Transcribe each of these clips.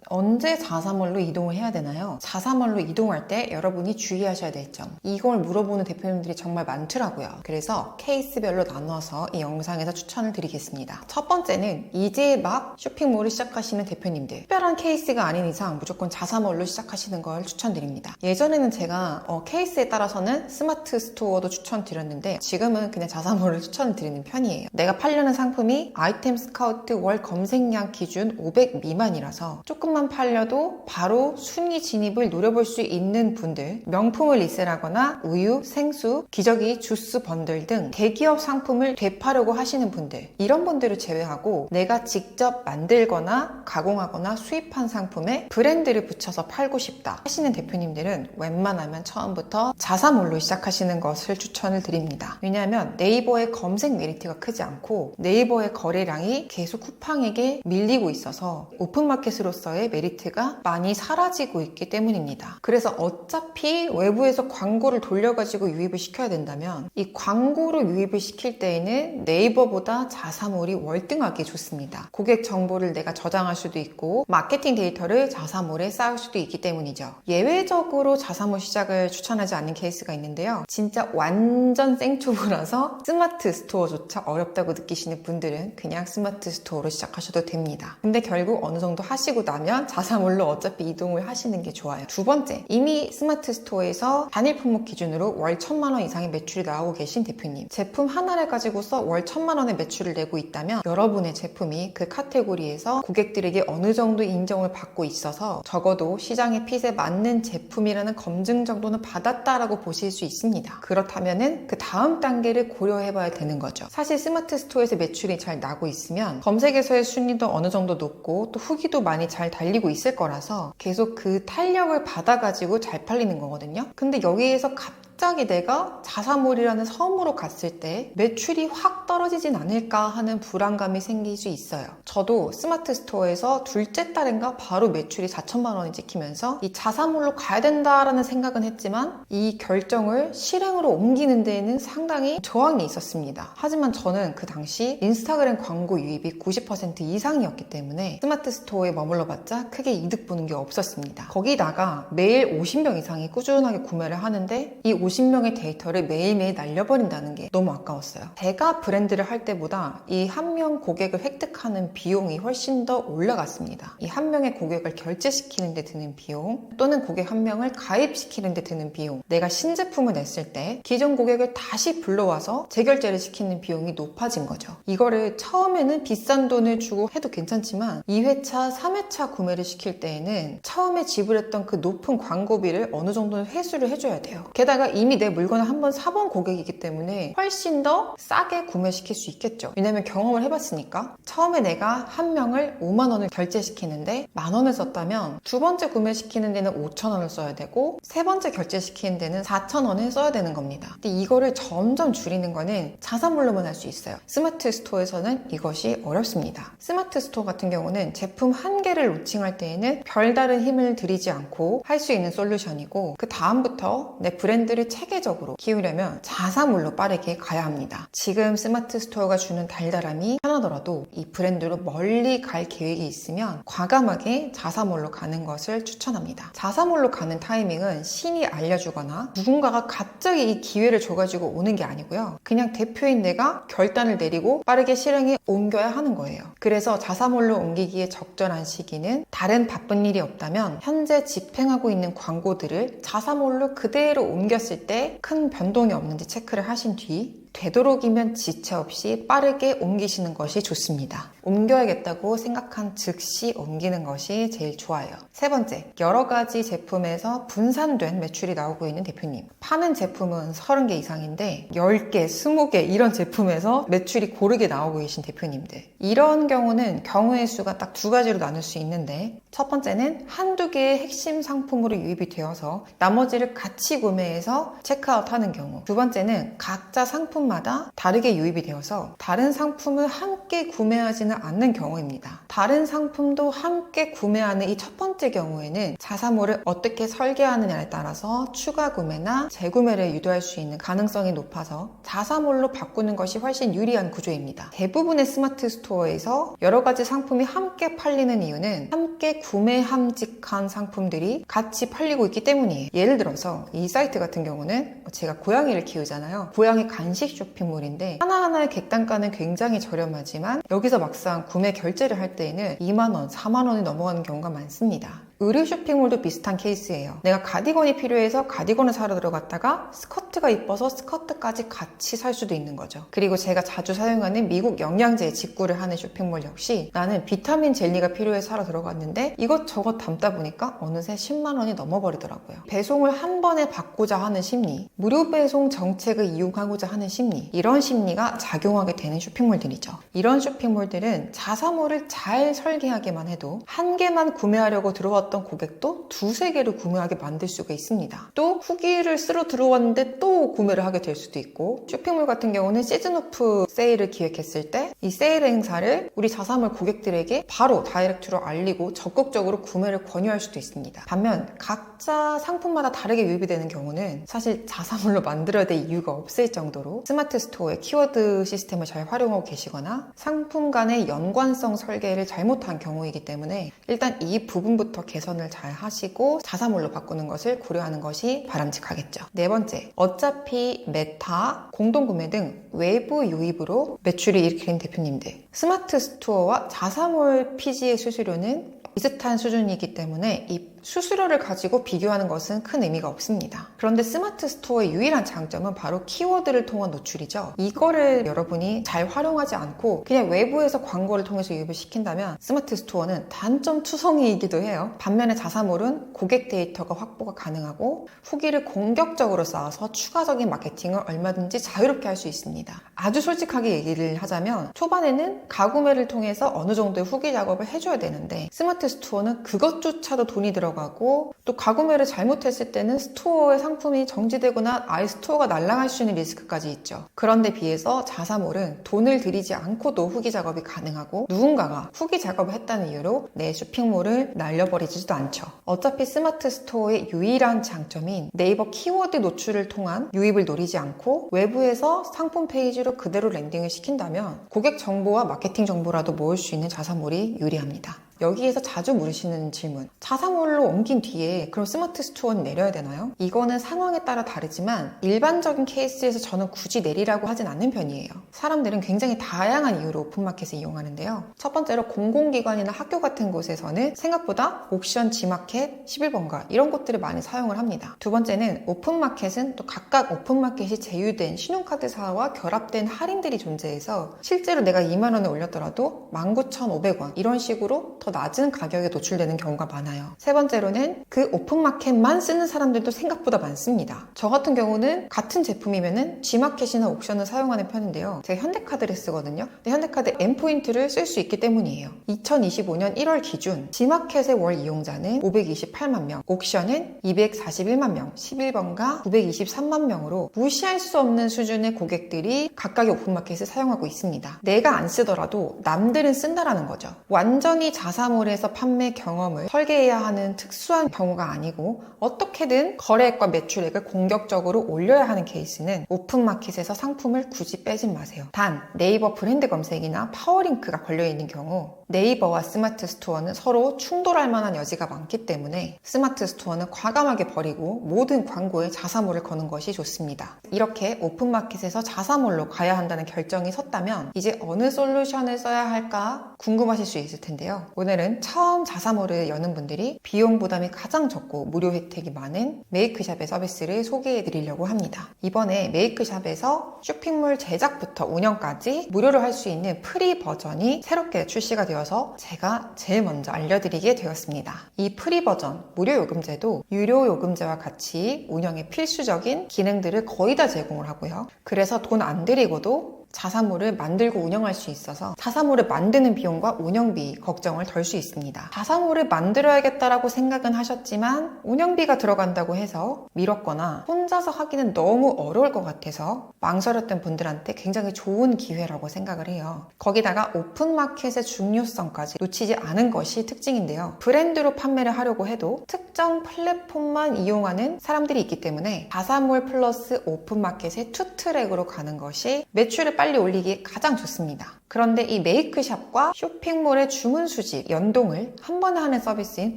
언제 자사몰로 이동을 해야 되나요? 자사몰로 이동할 때 여러분이 주의하셔야 될 점, 이걸 물어보는 대표님들이 정말 많더라고요. 그래서 케이스별로 나눠서 이 영상에서 추천을 드리겠습니다. 첫 번째는 이제 막 쇼핑몰을 시작하시는 대표님들, 특별한 케이스가 아닌 이상 무조건 자사몰로 시작하시는 걸 추천드립니다. 예전에는 제가 케이스에 따라서는 스마트 스토어도 추천드렸는데 지금은 그냥 자사몰을 추천드리는 편이에요. 내가 팔려는 상품이 아이템 스카우트 월 검색량 기준 500 미만이라서 조금만 팔려도 바로 순위 진입을 노려볼 수 있는 분들, 명품을 리셀하거나 우유, 생수, 기저귀, 주스 번들 등 대기업 상품을 되파려고 하시는 분들, 이런 분들을 제외하고 내가 직접 만들거나 가공하거나 수입한 상품에 브랜드를 붙여서 팔고 싶다 하시는 대표님들은 웬만하면 처음부터 자사몰로 시작하시는 것을 추천을 드립니다. 왜냐하면 네이버의 검색 메리트가 크지 않고 네이버의 거래량이 계속 쿠팡에게 밀리고 있어서 오픈마켓으로서의 메리트가 많이 사라지고 있기 때문입니다. 그래서 어차피 외부에서 광고를 돌려가지고 유입을 시켜야 된다면 이 광고를 유입을 시킬 때에는 네이버보다 자사몰이 월등하게 좋습니다. 고객 정보를 내가 저장할 수도 있고 마케팅 데이터를 자사몰에 쌓을 수도 있기 때문이죠. 예외적으로 자사몰 시작을 추천하지 않는 케이스가 있는데요. 진짜 완전 생초보라서 스마트 스토어조차 어렵다고 느끼시는 분들은 그냥 스마트 스토어로 시작하셔도 됩니다. 근데 결국 어느 정도 하시고 나면 자사몰로 어차피 이동을 하시는 게 좋아요. 두 번째, 이미 스마트 스토어에서 단일 품목 기준으로 월 1,000만 원 이상의 매출이 나오고 계신 대표님, 제품 하나를 가지고서 월 1,000만 원의 매출을 내고 있다면 여러분의 제품이 그 카테고리에서 고객들에게 어느 정도 인정을 받고 있어서 적어도 시장의 핏에 맞는 제품이라는 검증 정도는 받았다라고 보실 수 있습니다. 그렇다면은 그 다음 단계를 고려해봐야 되는 거죠. 사실 스마트 스토어에서 매출이 잘 나고 있으면 검색에서의 순위도 어느 정도 높고 또 후기도 많이 잘 달리고 있을 거라서 계속 그 탄력을 받아가지고 잘 팔리는 거거든요. 근데 여기에서 갑자기 내가 자사몰이라는 섬으로 갔을 때 매출이 확 떨어지진 않을까 하는 불안감이 생길 수 있어요. 저도 스마트 스토어에서 둘째 달인가 바로 매출이 4천만 원이 찍히면서 이 자사몰로 가야 된다라는 생각은 했지만 이 결정을 실행으로 옮기는 데에는 상당히 저항이 있었습니다. 하지만 저는 그 당시 인스타그램 광고 유입이 90% 이상이었기 때문에 스마트 스토어에 머물러봤자 크게 이득 보는 게 없었습니다. 거기다가 매일 50명 이상이 꾸준하게 구매를 하는데 이 50명의 데이터를 매일매일 날려버린다는 게 너무 아까웠어요. 제가 브랜드를 할 때보다 이 한 명 고객을 획득하는 비용이 훨씬 더 올라갔습니다. 이 한 명의 고객을 결제시키는 데 드는 비용, 또는 고객 한 명을 가입시키는 데 드는 비용, 내가 신제품을 냈을 때 기존 고객을 다시 불러와서 재결제를 시키는 비용이 높아진 거죠. 이거를 처음에는 비싼 돈을 주고 해도 괜찮지만 2회차, 3회차 구매를 시킬 때에는 처음에 지불했던 그 높은 광고비를 어느 정도는 회수를 해줘야 돼요. 게다가 이미 내 물건을 한번 사본 고객이기 때문에 훨씬 더 싸게 구매시킬 수 있겠죠. 왜냐면 경험을 해봤으니까. 처음에 내가 한 명을 5만 원을 결제시키는데 만 원을 썼다면 두 번째 구매시키는 데는 5천 원을 써야 되고 세 번째 결제시키는 데는 4천 원을 써야 되는 겁니다. 근데 이거를 점점 줄이는 거는 자사몰로만 할 수 있어요. 스마트 스토어에서는 이것이 어렵습니다. 스마트 스토어 같은 경우는 제품 한 개를 로칭할 때에는 별다른 힘을 들이지 않고 할 수 있는 솔루션이고 그 다음부터 내 브랜드를 체계적으로 키우려면 자사몰로 빠르게 가야 합니다. 지금 스마트 스토어가 주는 달달함이 편하더라도 이 브랜드로 멀리 갈 계획이 있으면 과감하게 자사몰로 가는 것을 추천합니다. 자사몰로 가는 타이밍은 신이 알려주거나 누군가가 갑자기 이 기회를 줘가지고 오는 게 아니고요. 그냥 대표인 내가 결단을 내리고 빠르게 실행에 옮겨야 하는 거예요. 그래서 자사몰로 옮기기에 적절한 시기는 다른 바쁜 일이 없다면 현재 집행하고 있는 광고들을 자사몰로 그대로 옮겼을 때 큰 변동이 없는지 체크를 하신 뒤 되도록이면 지체 없이 빠르게 옮기시는 것이 좋습니다. 옮겨야겠다고 생각한 즉시 옮기는 것이 제일 좋아요. 세 번째, 여러 가지 제품에서 분산된 매출이 나오고 있는 대표님. 파는 제품은 30개 이상인데 10개, 20개 이런 제품에서 매출이 고르게 나오고 계신 대표님들. 이런 경우는 경우의 수가 딱 두 가지로 나눌 수 있는데 첫 번째는 한두 개의 핵심 상품으로 유입이 되어서 나머지를 같이 구매해서 체크아웃 하는 경우. 두 번째는 각자 상품 상품마다 다르게 유입이 되어서 다른 상품을 함께 구매하지는 않는 경우입니다. 다른 상품도 함께 구매하는 이 첫 번째 경우에는 자사몰을 어떻게 설계하느냐에 따라서 추가 구매나 재구매를 유도할 수 있는 가능성이 높아서 자사몰로 바꾸는 것이 훨씬 유리한 구조입니다. 대부분의 스마트 스토어에서 여러 가지 상품이 함께 팔리는 이유는 함께 구매함직한 상품들이 같이 팔리고 있기 때문이에요. 예를 들어서 이 사이트 같은 경우는 제가 고양이를 키우잖아요. 고양이 간식 쇼핑몰인데 하나하나의 객단가는 굉장히 저렴하지만 여기서 막상 구매 결제를 할 때에는 2만원, 4만원이 넘어가는 경우가 많습니다. 의류 쇼핑몰도 비슷한 케이스예요. 내가 가디건이 필요해서 가디건을 사러 들어갔다가 스커트가 이뻐서 스커트까지 같이 살 수도 있는 거죠. 그리고 제가 자주 사용하는 미국 영양제 직구를 하는 쇼핑몰 역시 나는 비타민 젤리가 필요해서 사러 들어갔는데 이것저것 담다 보니까 어느새 10만 원이 넘어버리더라고요. 배송을 한 번에 받고자 하는 심리, 무료 배송 정책을 이용하고자 하는 심리, 이런 심리가 작용하게 되는 쇼핑몰들이죠. 이런 쇼핑몰들은 자사몰을 잘 설계하기만 해도 한 개만 구매하려고 들어왔던 고객도 두세 개를 구매하게 만들 수가 있습니다. 또 후기를 쓰러 들어왔는데 또 구매를 하게 될 수도 있고, 쇼핑몰 같은 경우는 시즌오프 세일을 기획했을 때 이 세일 행사를 우리 자사몰 고객들에게 바로 다이렉트로 알리고 적극적으로 구매를 권유할 수도 있습니다. 반면 각자 상품마다 다르게 유입이 되는 경우는 사실 자사몰로 만들어야 될 이유가 없을 정도로 스마트 스토어의 키워드 시스템을 잘 활용하고 계시거나 상품 간의 연관성 설계를 잘못한 경우이기 때문에 일단 이 부분부터 개선을 잘 하시고 자사몰로 바꾸는 것을 고려하는 것이 바람직하겠죠. 네 번째, 어차피 메타, 공동구매 등 외부 유입으로 매출이 일으키는 대표님들. 스마트 스토어와 자사몰 PG의 수수료는 비슷한 수준이기 때문에 이 수수료를 가지고 비교하는 것은 큰 의미가 없습니다. 그런데 스마트 스토어의 유일한 장점은 바로 키워드를 통한 노출이죠. 이거를 여러분이 잘 활용하지 않고 그냥 외부에서 광고를 통해서 유입을 시킨다면 스마트 스토어는 단점 투성이이기도 해요. 반면에 자사몰은 고객 데이터가 확보가 가능하고 후기를 공격적으로 쌓아서 추가적인 마케팅을 얼마든지 자유롭게 할 수 있습니다. 아주 솔직하게 얘기를 하자면 초반에는 가구매를 통해서 어느 정도의 후기 작업을 해줘야 되는데 스마트 스토어는 그것조차도 돈이 들어가고 또 가구매를 잘못했을 때는 스토어의 상품이 정지되거나 아예 스토어가 날아갈 수 있는 리스크까지 있죠. 그런데 비해서 자사몰은 돈을 들이지 않고도 후기 작업이 가능하고 누군가가 후기 작업을 했다는 이유로 내 쇼핑몰을 날려버리지도 않죠. 어차피 스마트 스토어의 유일한 장점인 네이버 키워드 노출을 통한 유입을 노리지 않고 외부에서 상품 페이지로 그대로 랜딩을 시킨다면 고객 정보와 마케팅 정보라도 모을 수 있는 자사몰이 유리합니다. 여기에서 자주 물으시는 질문, 자사몰로 옮긴 뒤에 그럼 스마트 스토어는 내려야 되나요? 이거는 상황에 따라 다르지만 일반적인 케이스에서 저는 굳이 내리라고 하진 않는 편이에요. 사람들은 굉장히 다양한 이유로 오픈마켓을 이용하는데요. 첫 번째로 공공기관이나 학교 같은 곳에서는 생각보다 옥션, 지마켓, 11번가 이런 곳들을 많이 사용을 합니다. 두 번째는 오픈마켓은 또 각각 오픈마켓이 제휴된 신용카드사와 결합된 할인들이 존재해서 실제로 내가 2만 원을 올렸더라도 19,500원 이런 식으로 더 낮은 가격에 노출되는 경우가 많아요. 세 번째로는 그 오픈마켓만 쓰는 사람들도 생각보다 많습니다. 저 같은 경우는 같은 제품이면은 G마켓이나 옥션을 사용하는 편인데요. 제가 현대카드를 쓰거든요. 근데 현대카드 M포인트를 쓸 수 있기 때문이에요. 2025년 1월 기준 G마켓의 월 이용자는 528만 명, 옥션은 241만 명, 11번가 923만 명으로 무시할 수 없는 수준의 고객들이 각각의 오픈마켓을 사용하고 있습니다. 내가 안 쓰더라도 남들은 쓴다라는 거죠. 완전히 자사몰에서 판매 경험을 설계해야 하는 특수한 경우가 아니고 어떻게든 거래액과 매출액을 공격적으로 올려야 하는 케이스는 오픈마켓에서 상품을 굳이 빼진 마세요. 단 네이버 브랜드 검색이나 파워링크가 걸려있는 경우 네이버와 스마트 스토어는 서로 충돌할 만한 여지가 많기 때문에 스마트 스토어는 과감하게 버리고 모든 광고에 자사몰을 거는 것이 좋습니다. 이렇게 오픈마켓에서 자사몰로 가야 한다는 결정이 섰다면 이제 어느 솔루션을 써야 할까 궁금하실 수 있을 텐데요. 오늘은 처음 자사몰을 여는 분들이 비용 부담이 가장 적고 무료 혜택이 많은 메이크샵의 서비스를 소개해 드리려고 합니다. 이번에 메이크샵에서 쇼핑몰 제작부터 운영까지 무료로 할 수 있는 프리 버전이 새롭게 출시가 되어서 제가 제일 먼저 알려드리게 되었습니다. 이 프리 버전 무료 요금제도 유료 요금제와 같이 운영에 필수적인 기능들을 거의 다 제공을 하고요. 그래서 돈 안 들이고도 자사몰을 만들고 운영할 수 있어서 자사몰을 만드는 비용과 운영비 걱정을 덜 수 있습니다. 자사몰을 만들어야겠다라고 생각은 하셨지만 운영비가 들어간다고 해서 미뤘거나 혼자서 하기는 너무 어려울 것 같아서 망설였던 분들한테 굉장히 좋은 기회라고 생각을 해요. 거기다가 오픈마켓의 중요성까지 놓치지 않은 것이 특징인데요. 브랜드로 판매를 하려고 해도 특정 플랫폼만 이용하는 사람들이 있기 때문에 자사몰 플러스 오픈마켓의 투트랙으로 가는 것이 매출을 빨리 올리기에 가장 좋습니다. 그런데 이 메이크샵과 쇼핑몰의 주문 수집, 연동을 한 번에 하는 서비스인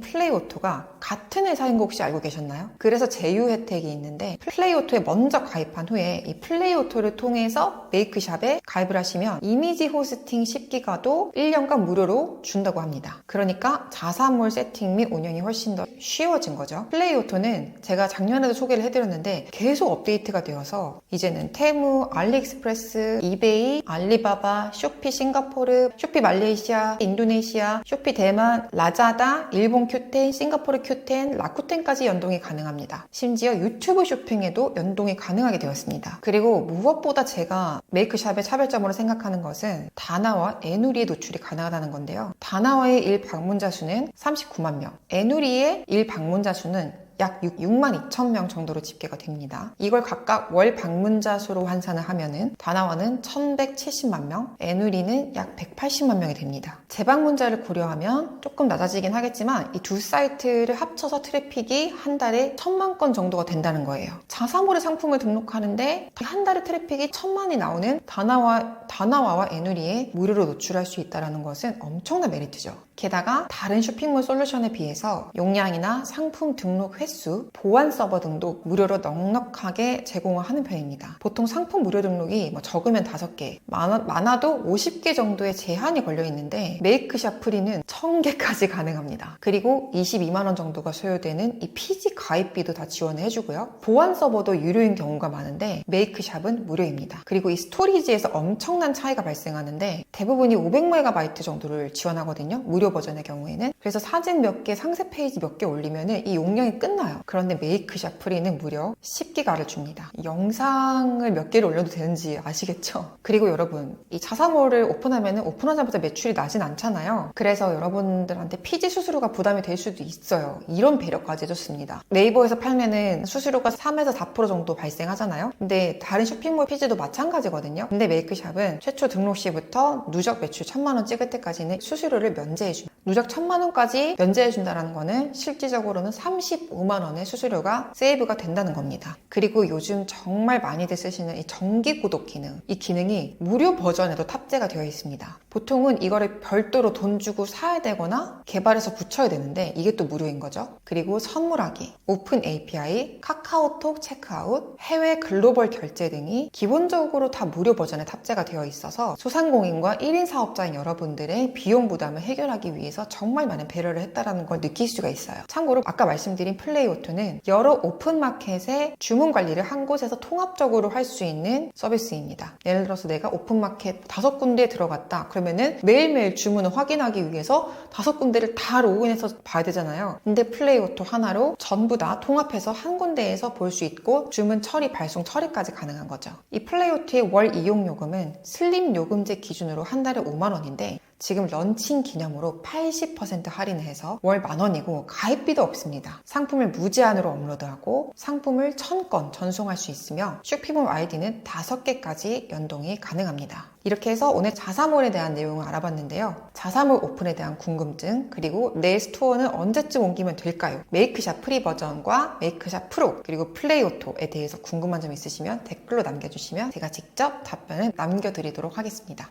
플레이오토가 같은 회사인 거 혹시 알고 계셨나요? 그래서 제휴 혜택이 있는데 플레이오토에 먼저 가입한 후에 이 플레이오토를 통해서 메이크샵에 가입을 하시면 이미지 호스팅 10기가도 1년간 무료로 준다고 합니다. 그러니까 자사몰 세팅 및 운영이 훨씬 더 쉬워진 거죠. 플레이오토는 제가 작년에도 소개를 해드렸는데 계속 업데이트가 되어서 이제는 테무, 알리익스프레스, 이베이, 알리바바, 쇼피 싱가포르, 쇼피 말레이시아, 인도네시아, 쇼피 대만, 라자다, 일본 큐텐, 싱가포르 큐텐, 라쿠텐까지 연동이 가능합니다. 심지어 유튜브 쇼핑에도 연동이 가능하게 되었습니다. 그리고 무엇보다 제가 메이크샵의 차별점으로 생각하는 것은 다나와 에누리의 노출이 가능하다는 건데요. 다나와의 일 방문자 수는 39만 명, 에누리의 일 방문자 수는 약 6만 2천 명 정도로 집계가 됩니다. 이걸 각각 월 방문자 수로 환산을 하면은 다나와는 1170만 명, 에누리는 약 180만 명이 됩니다. 재방문자를 고려하면 조금 낮아지긴 하겠지만 이 두 사이트를 합쳐서 트래픽이 한 달에 1000만 건 정도가 된다는 거예요. 자사몰의 상품을 등록하는데 한 달에 트래픽이 1000만이 나오는 다나와와 에누리에 무료로 노출할 수 있다는 것은 엄청난 메리트죠. 게다가 다른 쇼핑몰 솔루션에 비해서 용량이나 상품 등록 횟수, 보안 서버 등도 무료로 넉넉하게 제공을 하는 편입니다. 보통 상품 무료 등록이 적으면 5개, 많아도 50개 정도의 제한이 걸려 있는데 메이크샵 프리는 1000개까지 가능합니다. 그리고 22만 원 정도가 소요되는 이 PG 가입비도 다 지원을 해주고요. 보안 서버도 유료인 경우가 많은데 메이크샵은 무료입니다. 그리고 이 스토리지에서 엄청난 차이가 발생하는데 대부분이 500MB 정도를 지원하거든요. 무료 버전의 경우에는. 그래서 사진 몇 개, 상세 페이지 몇 개 올리면은 이 용량이 끝나요. 그런데 메이크샵 프리는 무려 10기가를 줍니다. 영상을 몇 개를 올려도 되는지 아시겠죠? 그리고 여러분, 이 자사몰을 오픈하면은 오픈하자마자 매출이 나진 않잖아요. 그래서 여러분들한테 피지 수수료가 부담이 될 수도 있어요. 이런 배려까지 해줬습니다. 네이버에서 팔면은 수수료가 3에서 4% 정도 발생하잖아요. 근데 다른 쇼핑몰 피지도 마찬가지거든요. 근데 메이크샵은 최초 등록 시부터 누적 매출 1000만 원 찍을 때까지는 수수료를 면제해줍니다. 누적 1000만 원까지 면제해준다는 거는 실질적으로는 35만 원의 수수료가 세이브가 된다는 겁니다. 그리고 요즘 정말 많이들 쓰시는 이 정기 구독 기능, 이 기능이 무료 버전에도 탑재가 되어 있습니다. 보통은 이거를 별도로 돈 주고 사야 되거나 개발해서 붙여야 되는데 이게 또 무료인 거죠. 그리고 선물하기, 오픈 API, 카카오톡 체크아웃, 해외 글로벌 결제 등이 기본적으로 다 무료 버전에 탑재가 되어 있어서 소상공인과 1인 사업자인 여러분들의 비용 부담을 해결하기 위해서 정말 많은 배려를 했다는 걸 느낄 수가 있어요. 참고로 아까 말씀드린 플레이오토는 여러 오픈마켓의 주문 관리를 한 곳에서 통합적으로 할 수 있는 서비스입니다. 예를 들어서 내가 오픈마켓 5군데에 들어갔다. 그러면은 매일매일 주문을 확인하기 위해서 5군데를 다 로그인해서 봐야 되잖아요. 근데 플레이오토 하나로 전부 다 통합해서 한 군데에서 볼 수 있고 주문 처리, 발송 처리까지 가능한 거죠. 이 플레이오토의 월 이용 요금은 슬림 요금제 기준으로 한 달에 5만 원인데 지금 런칭 기념으로 80% 할인을 해서 월 10,000원이고 가입비도 없습니다. 상품을 무제한으로 업로드하고 상품을 1000건 전송할 수 있으며 쇼핑몰 아이디는 5개까지 연동이 가능합니다. 이렇게 해서 오늘 자사몰에 대한 내용을 알아봤는데요. 자사몰 오픈에 대한 궁금증, 그리고 내 스토어는 언제쯤 옮기면 될까요? 메이크샵 프리 버전과 메이크샵 프로, 그리고 플레이오토에 대해서 궁금한 점 있으시면 댓글로 남겨주시면 제가 직접 답변을 남겨드리도록 하겠습니다.